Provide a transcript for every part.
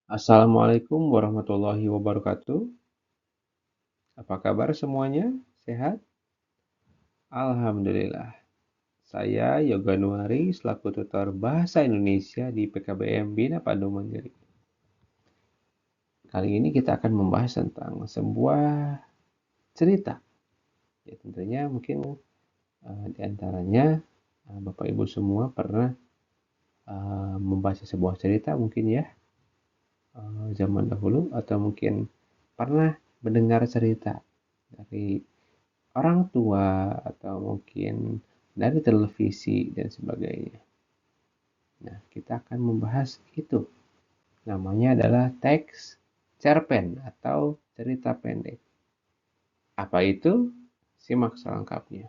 Assalamualaikum warahmatullahi wabarakatuh. Apa kabar semuanya? Sehat? Alhamdulillah. Saya Yoga Nuari selaku tutor Bahasa Indonesia di PKBM Bina Pandu Mandiri. Kali ini kita akan membahas tentang sebuah cerita. Ya, tentunya mungkin di antaranya Bapak Ibu semua pernah membaca sebuah cerita mungkin ya zaman dahulu atau mungkin pernah mendengar cerita dari orang tua atau mungkin dari televisi dan sebagainya. Nah, kita akan membahas itu. Namanya adalah teks cerpen atau cerita pendek. Apa itu? Simak selengkapnya.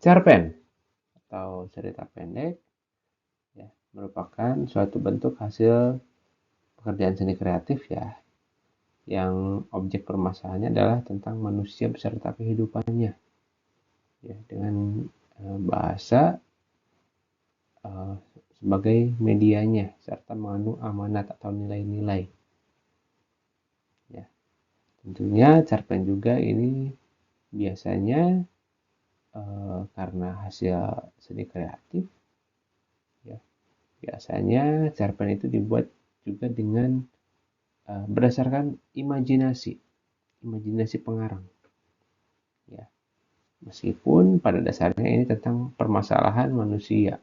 Cerpen atau cerita pendek ya, merupakan suatu bentuk hasil pekerjaan seni kreatif ya, yang objek permasalahannya adalah tentang manusia beserta kehidupannya ya, dengan bahasa uh, sebagai medianya serta mengandung amanat atau nilai-nilai. Ya, tentunya cerpen juga ini biasanya karena hasil seni kreatif, ya, biasanya cerpen itu dibuat juga dengan berdasarkan imajinasi, imajinasi pengarang. Ya, meskipun pada dasarnya ini tentang permasalahan manusia,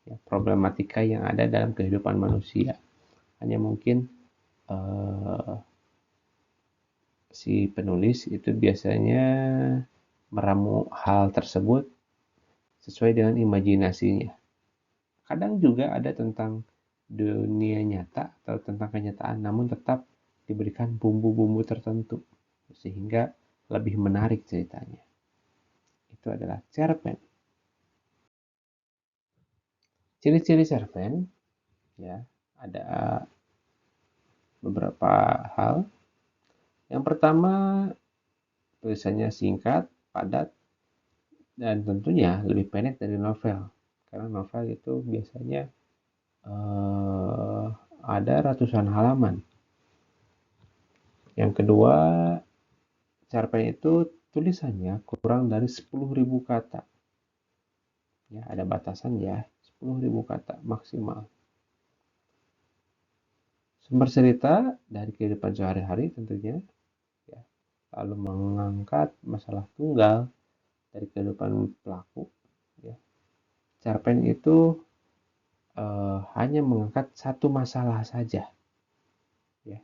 ya, problematika yang ada dalam kehidupan manusia. Hanya mungkin uh, si penulis itu biasanya meramu hal tersebut sesuai dengan imajinasinya. Kadang juga ada tentang dunia nyata atau tentang kenyataan, namun tetap diberikan bumbu-bumbu tertentu sehingga lebih menarik ceritanya. Itu adalah cerpen. Ciri-ciri cerpen ya, ada beberapa hal. Yang pertama, tulisannya singkat, padat, dan tentunya lebih pendek dari novel. Karena novel itu biasanya ada ratusan halaman. Yang kedua, cerpen itu tulisannya kurang dari 10.000 kata. Ya, ada batasan ya, 10.000 kata maksimal. Sumber cerita dari kehidupan sehari-hari tentunya, ya, lalu mengangkat masalah tunggal dari kehidupan pelaku. Ya. Cerpen itu hanya mengangkat satu masalah saja. Ya.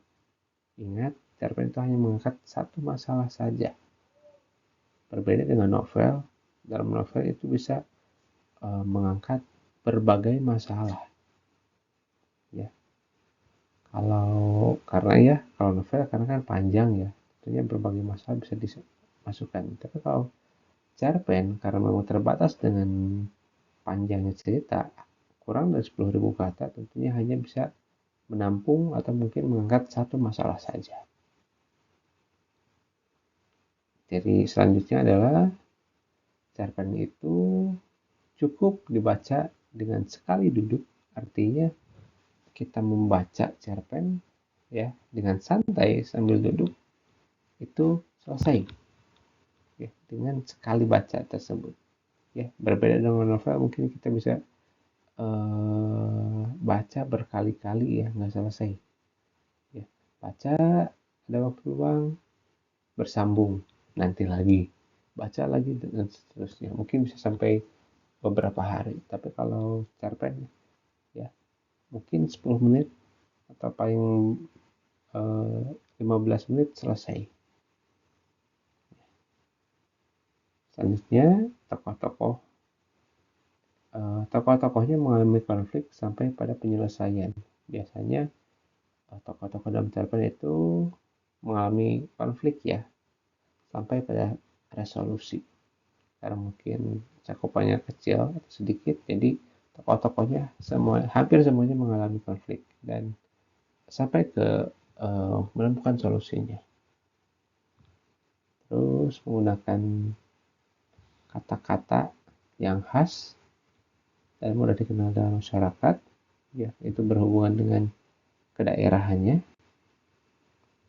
Ingat, cerpen itu hanya mengangkat satu masalah saja. Berbeda dengan novel, dalam novel itu bisa mengangkat berbagai masalah. Ya, kalau novel karena kan panjang ya, tentunya berbagai masalah bisa dimasukkan. Tapi kalau cerpen karena memang terbatas dengan panjangnya cerita, kurang dari 10.000 kata, tentunya hanya bisa menampung atau mungkin mengangkat satu masalah saja. Jadi selanjutnya adalah cerpen itu cukup dibaca dengan sekali duduk, artinya kita membaca cerpen ya dengan santai sambil duduk itu selesai ya dengan sekali baca tersebut. Ya, berbeda dengan novel mungkin kita bisa baca berkali-kali ya nggak selesai. Ya, baca ada waktu luang bersambung nanti lagi baca lagi dan seterusnya mungkin bisa sampai beberapa hari. Tapi kalau cerpen ya mungkin 10 menit atau paling 15 menit selesai. Selanjutnya tokoh-tokoh tokoh-tokohnya mengalami konflik sampai pada penyelesaian. Biasanya tokoh-tokoh dalam cerpen itu mengalami konflik ya sampai pada resolusi. Karena mungkin cakupannya kecil atau sedikit, jadi tokoh-tokohnya hampir semuanya mengalami konflik dan sampai ke menemukan solusinya. Terus menggunakan kata-kata yang khas dan mudah dikenal dalam masyarakat, ya, itu berhubungan dengan kedaerahannya,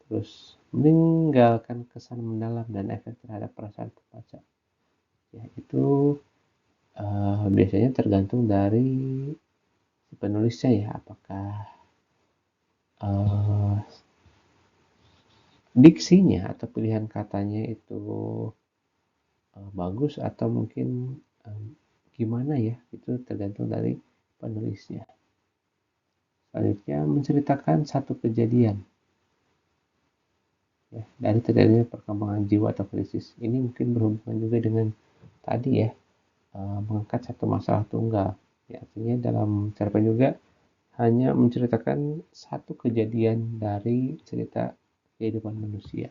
terus meninggalkan kesan mendalam dan efek terhadap perasaan pembaca. Ya, itu biasanya tergantung dari si penulisnya ya, apakah diksinya atau pilihan katanya itu bagus atau mungkin gimana ya, itu tergantung dari penulisnya. Selanjutnya menceritakan satu kejadian ya, dari terjadinya perkembangan jiwa atau krisis. Ini mungkin berhubungan juga dengan tadi ya, mengangkat satu masalah tunggal. Ya, artinya dalam cerpen juga hanya menceritakan satu kejadian dari cerita kehidupan manusia.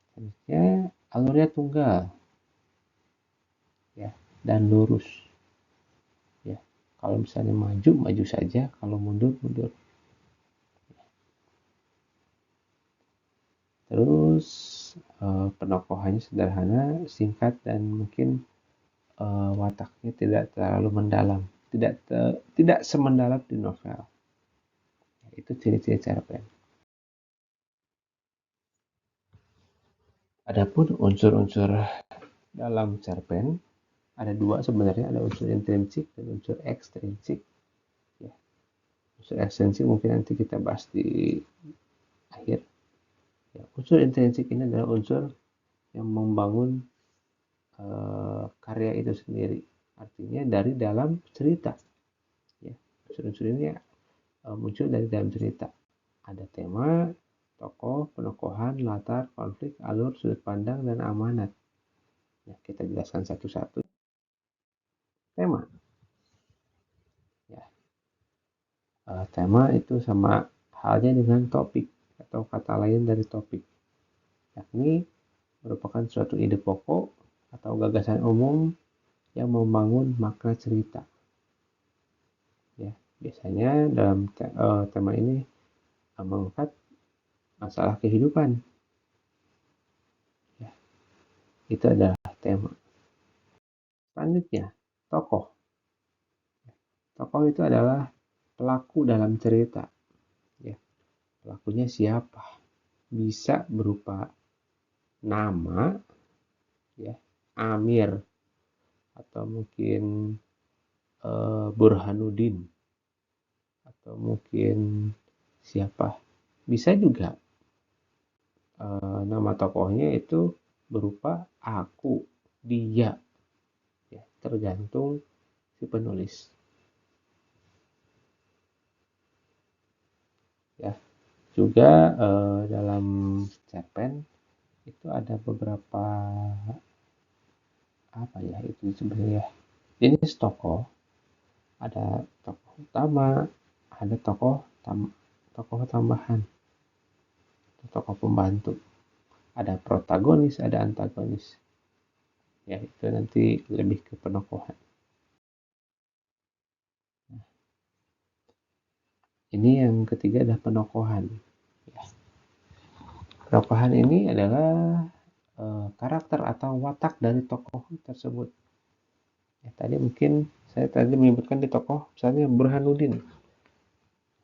Selanjutnya alurnya tunggal ya, dan lurus. Ya, kalau misalnya maju, maju saja. Kalau mundur, mundur. Terus penokohannya sederhana, singkat, dan mungkin wataknya tidak terlalu mendalam. Tidak semendalam di novel. Itu ciri-ciri cerpen. Adapun unsur-unsur dalam cerpen ada dua sebenarnya, ada unsur intrinsik dan unsur ekstrinsik. Ya. Unsur ekstrinsik mungkin nanti kita bahas di akhir. Ya, unsur intrinsik ini adalah unsur yang membangun karya itu sendiri. Artinya dari dalam cerita. Ya, unsur-unsur ini muncul dari dalam cerita. Ada tema, tokoh, penokohan, latar, konflik, alur, sudut pandang, dan amanat. Ya, kita jelaskan satu-satu. Tema. Ya, tema itu sama halnya dengan topik atau kata lain dari topik, yakni merupakan suatu ide pokok atau gagasan umum yang membangun makna cerita. Ya, biasanya dalam tema ini mengangkat masalah kehidupan. Ya, itu adalah tema. Selanjutnya, tokoh. Tokoh itu adalah pelaku dalam cerita. Ya, pelakunya siapa? Bisa berupa nama, ya, Amir, atau mungkin Burhanuddin, atau mungkin siapa. Bisa juga nama tokohnya itu berupa aku, dia, ya, tergantung si penulis. Ya, juga dalam cerpen itu ada beberapa apa ya itu sebenarnya jenis tokoh. Ada tokoh utama, ada tokoh tambahan, tokoh pembantu, ada protagonis, ada antagonis. Ya, itu nanti lebih ke penokohan. Ini yang ketiga adalah penokohan. Ya. Penokohan ini adalah karakter atau watak dari tokoh tersebut. Ya, tadi mungkin saya tadi menyebutkan di tokoh misalnya Burhanuddin.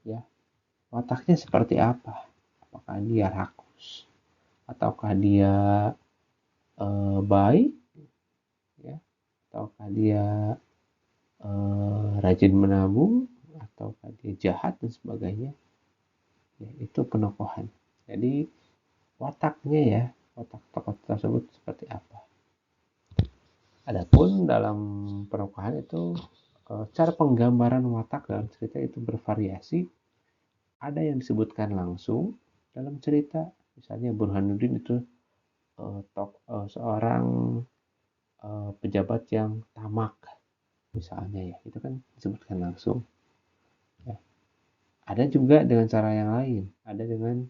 Ya, wataknya seperti apa? Apakah dia rakus? Ataukah dia baik? Ya, ataukah dia rajin menabung? Ataukah dia jahat dan sebagainya? Ya, itu penokohan. Jadi wataknya ya, watak tokoh tersebut seperti apa. Adapun dalam penokohan itu cara penggambaran watak dalam cerita itu bervariasi. Ada yang disebutkan langsung dalam cerita, misalnya Burhanuddin itu seorang pejabat yang tamak, misalnya ya, itu kan disebutkan langsung. Ya. Ada juga dengan cara yang lain, ada dengan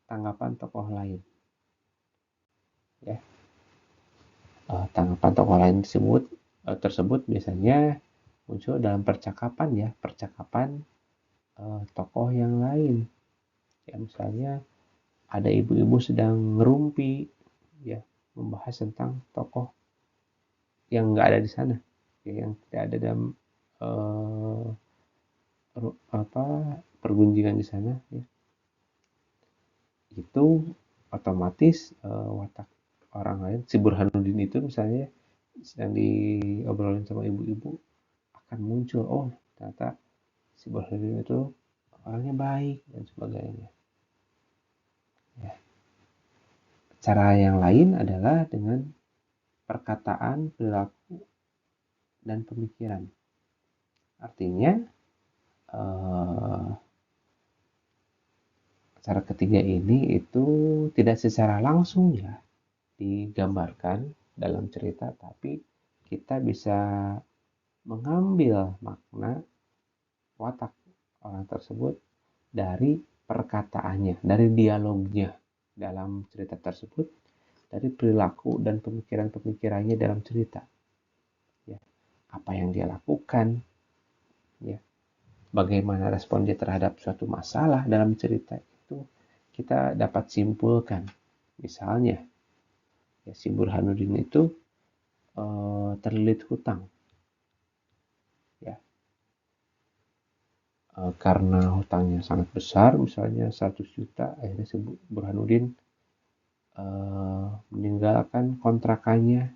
tanggapan tokoh lain. Ya. Tanggapan tokoh lain tersebut biasanya muncul dalam percakapan ya, percakapan tokoh yang lain. Ya, misalnya ada ibu-ibu sedang ngerumpi, ya, membahas tentang tokoh yang nggak ada di sana. ya, yang tidak ada dalam pergunjingan di sana, ya, itu otomatis watak orang lain, si Burhanuddin itu misalnya sedang diobrolin sama ibu-ibu, akan muncul, oh ternyata si Burhanuddin itu orangnya baik dan sebagainya. Ya. Cara yang lain adalah dengan perkataan, perilaku, dan pemikiran. Artinya cara ketiga ini itu tidak secara langsung ya digambarkan dalam cerita, tapi kita bisa mengambil makna watak orang tersebut dari perkataannya, dari dialognya dalam cerita tersebut, dari perilaku dan pemikiran-pemikirannya dalam cerita. Ya, apa yang dia lakukan, ya, bagaimana respon dia terhadap suatu masalah dalam cerita itu kita dapat simpulkan. Misalnya, ya, si Burhanuddin itu terlilit hutang, ya, karena hutangnya sangat besar, misalnya 100 juta, akhirnya si Burhanuddin meninggalkan kontrakannya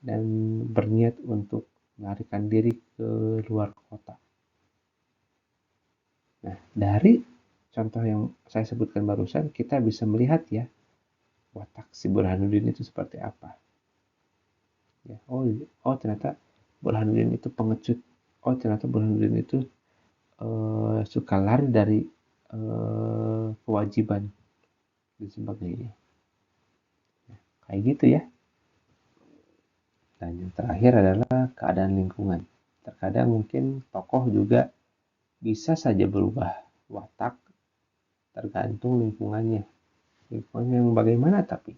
dan berniat untuk melarikan diri ke luar kota. Nah, dari contoh yang saya sebutkan barusan, kita bisa melihat ya watak si Burhanuddin itu seperti apa. Ya, oh ternyata Burhanuddin itu pengecut. Oh ternyata Burhanuddin itu suka lari dari kewajiban dan sebagainya. Nah, kayak gitu ya. Dan yang terakhir adalah keadaan lingkungan. Terkadang mungkin tokoh juga bisa saja berubah watak tergantung lingkungannya. Lingkungan yang bagaimana tapi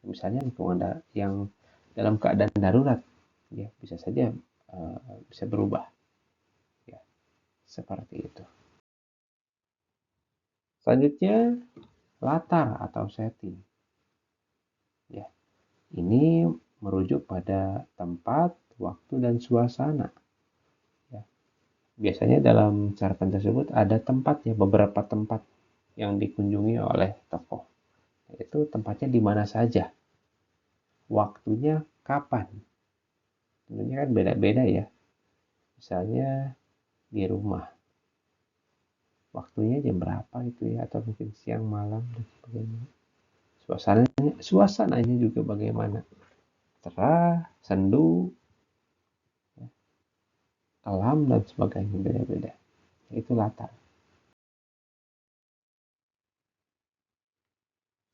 misalnya lingkungan yang dalam keadaan darurat, ya bisa saja bisa berubah, ya seperti itu. Selanjutnya latar atau setting, ya ini merujuk pada tempat, waktu, dan suasana. Ya. Biasanya dalam cerpen tersebut ada tempat, ya, beberapa tempat yang dikunjungi oleh tokoh. Itu tempatnya di mana saja, waktunya kapan. Tentunya kan beda-beda ya. Misalnya di rumah, waktunya jam berapa itu ya, atau mungkin siang, malam, dan sebagainya. Suasananya juga bagaimana, cerah, sendu, kelam, dan sebagainya, beda-beda. Itu latar.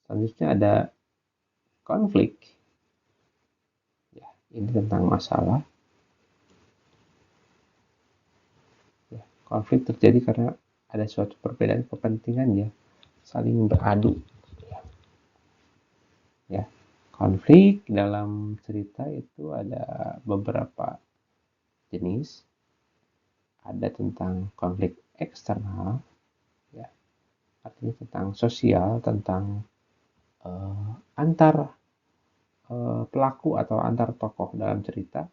Selanjutnya ada konflik. Ya, ini tentang masalah. Ya, konflik terjadi karena ada suatu perbedaan kepentingan, ya, saling beradu. Ya, konflik dalam cerita itu ada beberapa jenis. Ada tentang konflik eksternal, ya, artinya tentang sosial, tentang antar pelaku atau antar tokoh dalam cerita.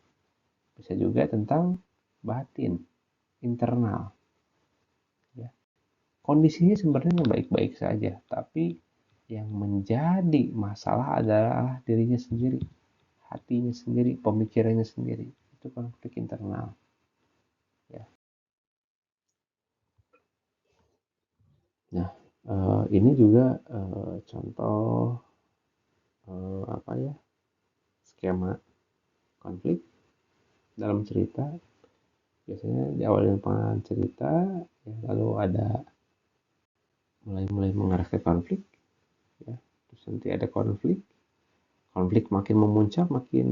Bisa juga tentang batin, internal. Ya. Kondisinya sebenarnya baik-baik saja, tapi yang menjadi masalah adalah dirinya sendiri, hatinya sendiri, pemikirannya sendiri. Itu konflik internal. Ya. Nah, ini juga contoh apa ya, skema konflik dalam cerita. Biasanya di awal dengan pengenalan cerita, ya, lalu ada mulai mengarah ke konflik, ya, terus nanti ada konflik makin memuncak, makin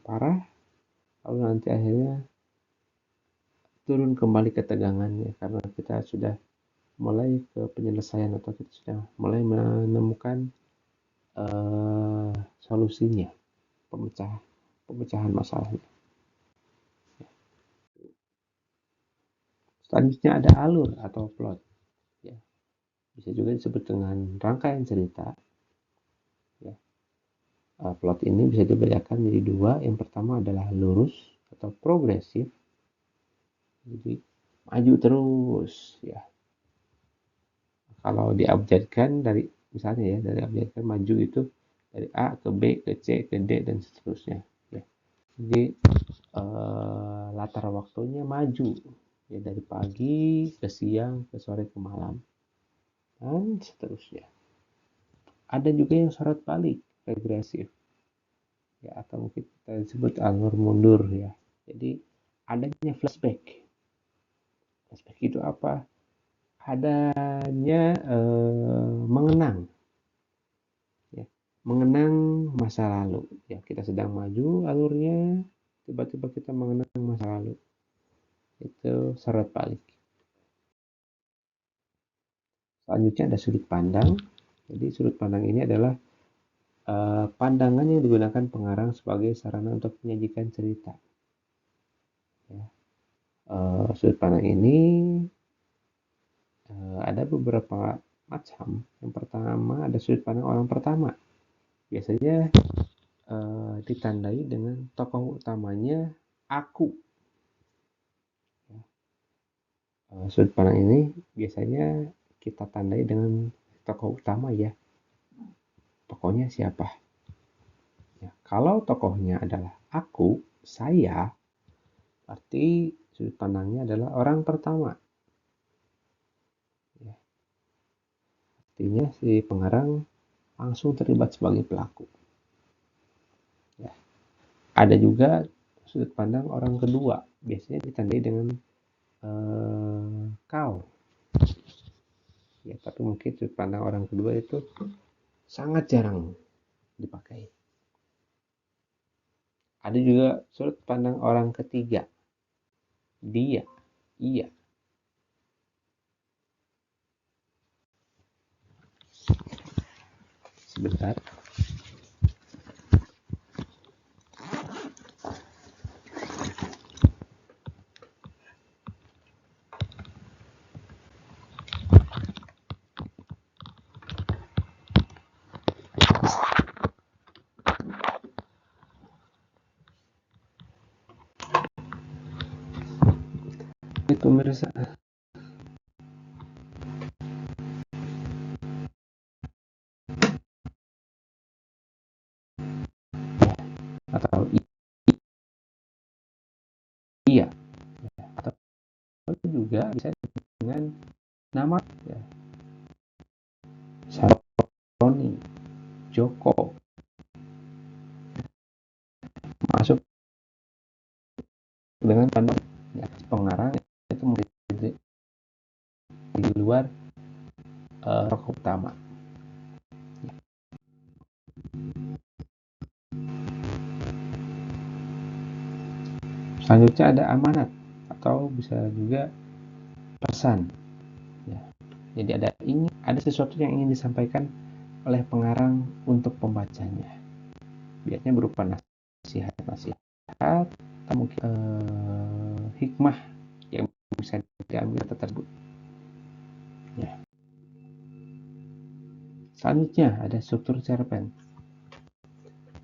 parah, lalu nanti akhirnya turun kembali ke tegangannya karena kita sudah mulai ke penyelesaian atau kita sudah mulai menemukan solusinya, pemecahan masalahnya. Selanjutnya ada alur atau plot, ya, bisa juga disebut dengan rangkaian cerita, ya. Plot ini bisa dibedakan menjadi dua. Yang pertama adalah lurus atau progresif, jadi maju terus ya. Kalau diabjadkan dari misalnya ya, dari abjadkan maju itu dari A ke B ke C ke D dan seterusnya ya. Jadi latar waktunya maju ya, dari pagi ke siang ke sore ke malam dan seterusnya. Ada juga yang sorot balik, regresif ya, atau mungkin kita sebut alur mundur ya. Jadi adanya flashback. Flashback itu apa? Adanya mengenang ya, mengenang masa lalu ya. Kita sedang maju alurnya, tiba-tiba kita mengenang masa lalu, itu sorot balik. Selanjutnya ada sudut pandang. Jadi sudut pandang ini adalah pandangan yang digunakan pengarang sebagai sarana untuk menyajikan cerita ya. Sudut pandang ini ada beberapa macam. Yang pertama ada sudut pandang orang pertama, biasanya ditandai dengan tokoh utamanya aku. Sudut pandang ini biasanya kita tandai dengan tokoh utama ya. Tokohnya siapa? Ya, kalau tokohnya adalah aku, saya, berarti sudut pandangnya adalah orang pertama. Ya. Artinya si pengarang langsung terlibat sebagai pelaku. Ya. Ada juga sudut pandang orang kedua, biasanya ditandai dengan kau. Ya, tapi mungkin sudut pandang orang kedua itu sangat jarang dipakai. Ada juga sudut pandang orang ketiga, dia, ia. Sebentar. Ini pemirsa, atau iya, atau juga bisa dengan nama ya, Saroni, Joko, masuk dengan pandang ya, pengarang itu menjadi di luar tokoh utama. Selanjutnya ada amanat atau bisa juga pesan. Ya. Jadi ada sesuatu yang ingin disampaikan oleh pengarang untuk pembacanya. Biasanya berupa nasihat-nasihat atau mungkin hikmah yang bisa diambil tersebut. Ya. Selanjutnya ada struktur cerpen.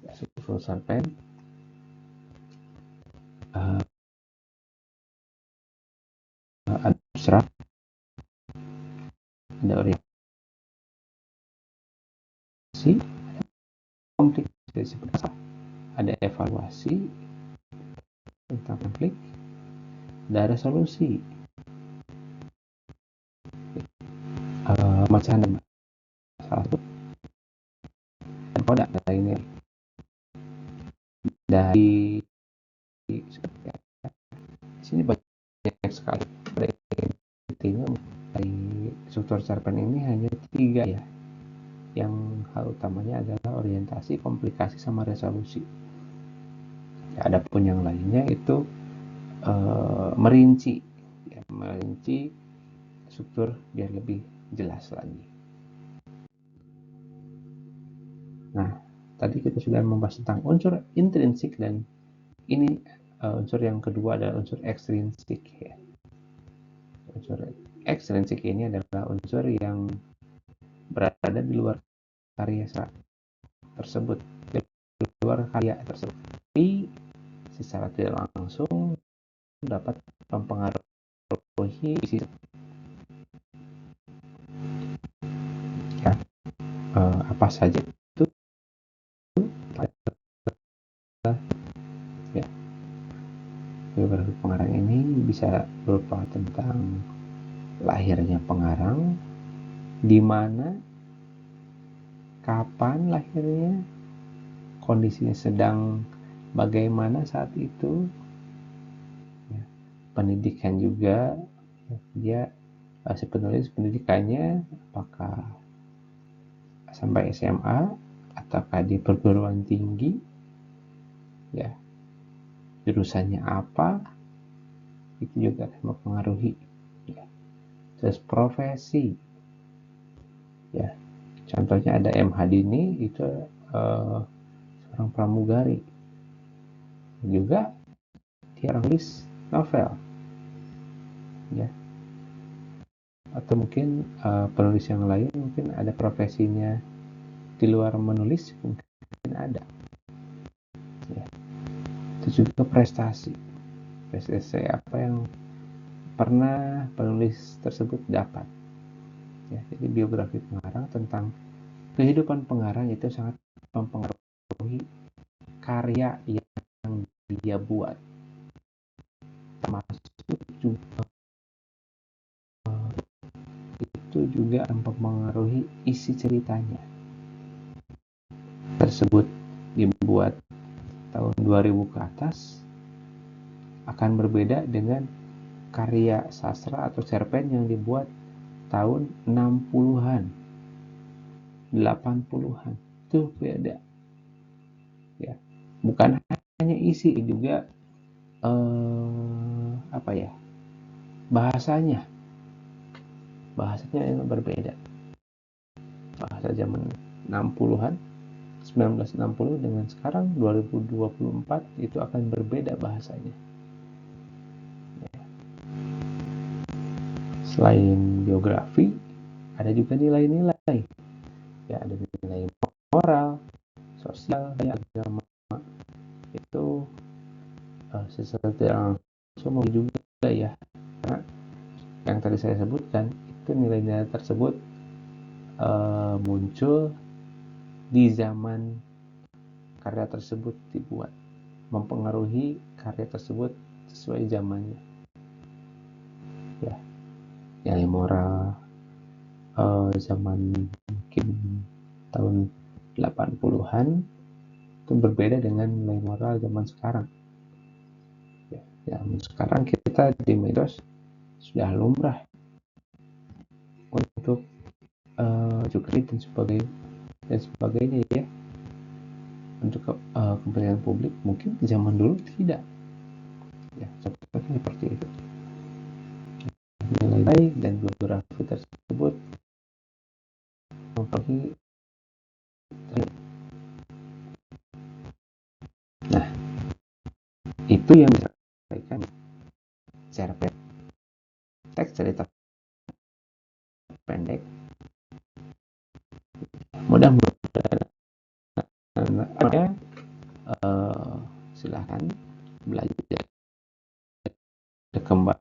Ya, struktur cerpen ada abstrak, ada orientasi, konflik, ada evaluasi tentang konflik, ada solusi, macam salah satu dan kodak lainnya dari di sini banyak sekali. Intinya dari struktur cerpen ini hanya 3 ya, yang hal utamanya adalah orientasi, komplikasi, sama resolusi. Ya, adapun yang lainnya itu merinci ya, merinci struktur biar lebih jelas lagi. Nah, tadi kita sudah membahas tentang unsur intrinsik, dan ini unsur yang kedua adalah unsur ekstrinsik ya. Unsur ekstrinsik ini adalah unsur yang berada di luar karya tersebut. luar karya tersebut, tapi secara tidak langsung dapat mempengaruhi isi ya, apa saja itu ya. Biografi pengarang ini bisa berupa tentang lahirnya pengarang, di mana, kapan lahirnya, kondisinya sedang bagaimana saat itu, ya. Pendidikan juga, dia si penulis pendidikannya apakah sampai SMA ataukah di perguruan tinggi, ya, jurusannya apa, itu juga akan mempengaruhi, ya. Terus profesi, ya, contohnya ada M. Hadini, itu seorang pramugari, juga dia nulis novel, ya. Atau mungkin penulis yang lain mungkin ada profesinya di luar menulis, mungkin ada, ya. Itu juga prestasi apa yang pernah penulis tersebut dapat, ya. Jadi biografi pengarang tentang kehidupan pengarang itu sangat mempengaruhi karya yang dia buat, termasuk juga itu juga mempengaruhi isi ceritanya. Tersebut dibuat tahun 2000 ke atas akan berbeda dengan karya sastra atau cerpen yang dibuat tahun 60-an, 80-an. Itu beda, ya. Bukan hanya isi, juga apa ya, bahasanya yang berbeda. Bahasa zaman 60-an 1960 dengan sekarang 2024 itu akan berbeda bahasanya. Selain biografi, ada juga nilai-nilai, ya, ada nilai moral, sosial, agama. Itu sesuatu yang langsung juga, ya, karena yang tadi saya sebutkan itu nilai-nilai tersebut muncul di zaman karya tersebut dibuat, mempengaruhi karya tersebut sesuai zamannya, ya. Nilai moral zaman mungkin tahun 80-an itu berbeda dengan nilai moral zaman sekarang, ya. Zaman sekarang kita di medsos sudah lumrah untuk cukri dan sebagainya, ya, untuk kepentingan publik. Mungkin zaman dulu tidak, ya, seperti itu. Nilai dan biografi tersebut mempengaruhi. Nah, itu yang disampaikan cerpen, teks cerita pendek. Mudah-mudahan silahkan belajar kembali